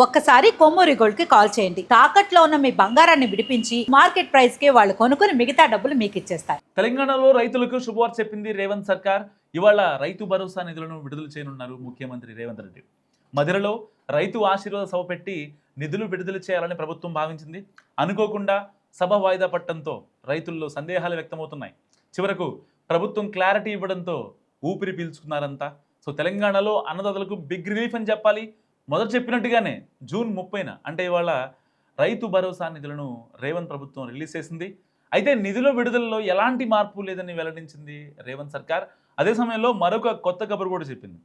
ఒక్కసారి కొమ్మూరి గోల్డ్ కి కాల్ చేయండి. తాకట్లో ఉన్న మీ బంగారాన్ని విడిపించి మార్కెట్ ప్రైస్ కి వాళ్ళు కొనుక్కుని మిగతా డబ్బులు మీకు ఇచ్చేస్తారు. తెలంగాణలో రైతులకు శుభవార్త చెప్పింది రేవంత్ సర్కార్. ఇవాళ రైతు భరోసా నిధులను విడుదల చేయనున్నారు ముఖ్యమంత్రి రేవంత్ రెడ్డి. మధిరలో రైతు ఆశీర్వాద సభ పెట్టి నిధులు విడుదల చేయాలని ప్రభుత్వం భావించింది. అనుకోకుండా సభ వాయిదా పట్టడంతో రైతుల్లో సందేహాలు వ్యక్తమవుతున్నాయి. చివరకు ప్రభుత్వం క్లారిటీ ఇవ్వడంతో ఊపిరి పీల్చుకున్నారంతా. సో తెలంగాణలో అన్నదాతలకు బిగ్ రిలీఫ్ అని చెప్పాలి. మొదట చెప్పినట్టుగానే జూన్ 30న అంటే ఇవాళ రైతు భరోసా నిధులను రేవంత్ ప్రభుత్వం రిలీజ్ చేసింది. అయితే నిధుల విడుదలలో ఎలాంటి మార్పు లేదని వెల్లడించింది రేవంత్ సర్కార్. అదే సమయంలో మరొక కొత్త కబురు కూడా చెప్పింది.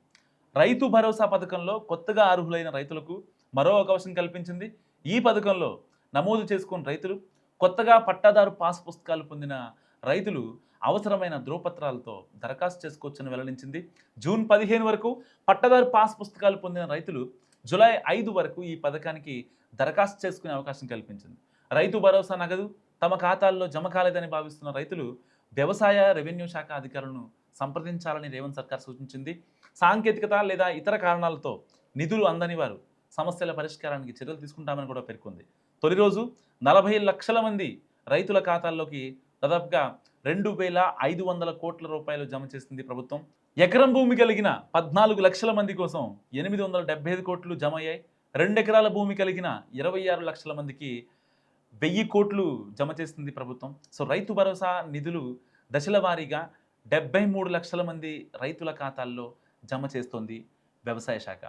రైతు భరోసా పథకంలో కొత్తగా అర్హులైన రైతులకు మరో అవకాశం కల్పించింది. ఈ పథకంలో నమోదు చేసుకున్న రైతులు, కొత్తగా పట్టాదారు పాస్ పుస్తకాలు పొందిన రైతులు అవసరమైన ధ్రువపత్రాలతో దరఖాస్తు చేసుకోవచ్చని వెల్లడించింది. జూన్ 15 వరకు పట్టాదారు పాస్ పుస్తకాలు పొందిన రైతులు జూలై 5 వరకు ఈ పథకానికి దరఖాస్తు చేసుకునే అవకాశం కల్పించింది. రైతు భరోసా నగదు తమ ఖాతాల్లో జమ కాలేదని భావిస్తున్న రైతులు వ్యవసాయ రెవెన్యూ శాఖ అధికారులను సంప్రదించాలని రేవంత్ సర్కార్ సూచించింది. సాంకేతికత లేదా ఇతర కారణాలతో నిధులు అందని వారు సమస్యల పరిష్కారానికి చర్యలు తీసుకుంటామని కూడా పేర్కొంది. తొలి రోజు 40 లక్షల మంది రైతుల ఖాతాల్లోకి దాదాపుగా 2,500 కోట్ల రూపాయలు జమ చేసింది ప్రభుత్వం. ఎకరం భూమి కలిగిన 14 లక్షల మంది కోసం 875 కోట్లు జమ అయ్యాయి. 2 ఎకరాల భూమి కలిగిన 26 లక్షల మందికి 1000 కోట్లు జమ చేసింది ప్రభుత్వం. సో రైతు భరోసా నిధులు దశల వారీగా 73 లక్షల మంది రైతుల ఖాతాల్లో జమ చేస్తోంది వ్యవసాయ శాఖ.